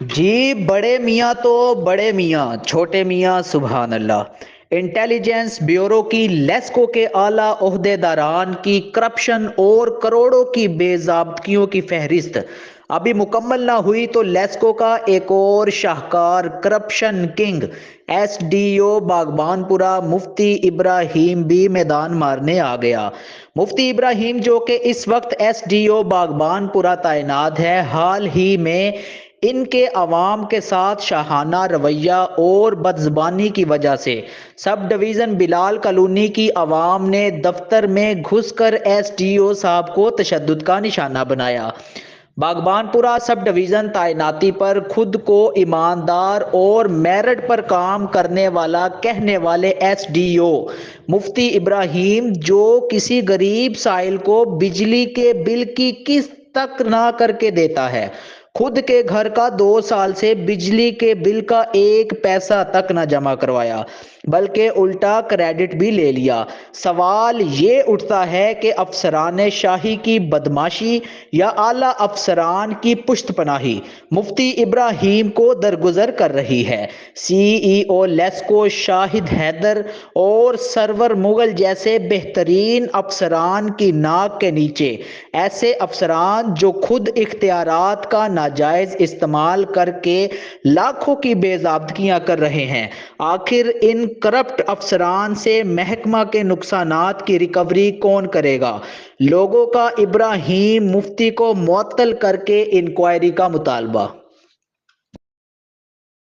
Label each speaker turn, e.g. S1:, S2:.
S1: جی بڑے میاں تو بڑے میاں، چھوٹے میاں سبحان اللہ۔ انٹیلیجنس بیورو کی لیسکو کے اعلیٰ عہدیداران کی کرپشن اور کروڑوں کی بے ضابطگیوں کی فہرست ابھی مکمل نہ ہوئی تو لیسکو کا ایک اور شاہکار corruption king S D O باغبان پورہ مفتی ابراہیم بھی میدان مارنے آ گیا۔ مفتی ابراہیم جو کہ اس وقت ایس ڈی او باغبان پورہ تعینات ہے، حال ہی میں ان کے عوام کے ساتھ شاہانہ رویہ اور بدزبانی کی وجہ سے سب ڈویژن بلال کالونی کی عوام نے دفتر میں گھس کر ایس ڈی او صاحب کو تشدد کا نشانہ بنایا۔ باغبان پورہ سب ڈویژن تعیناتی پر خود کو ایماندار اور میرٹ پر کام کرنے والا کہنے والے ایس ڈی او مفتی ابراہیم جو کسی غریب سائل کو بجلی کے بل کی قسط تک نہ کر کے دیتا ہے، خود کے گھر کا 2 سال سے بجلی کے بل کا 1 پیسہ تک نہ جمع کروایا بلکہ الٹا کریڈٹ بھی لے لیا۔ سوال یہ اٹھتا ہے کہ افسران شاہی کی بدماشی یا اعلیٰ افسران کی پشت پناہی مفتی ابراہیم کو درگزر کر رہی ہے؟ سی ای او لیسکو شاہد حیدر اور سرور مغل جیسے بہترین افسران کی ناک کے نیچے ایسے افسران جو خود اختیارات کا ناجائز استعمال کر کے لاکھوں کی بے ضابطگیاں کر رہے ہیں، آخر ان کرپٹ افسران سے محکمہ کے نقصانات کی ریکوری کون کرے گا؟ لوگوں کا ابراہیم مفتی کو معطل کر کے انکوائری کا مطالبہ۔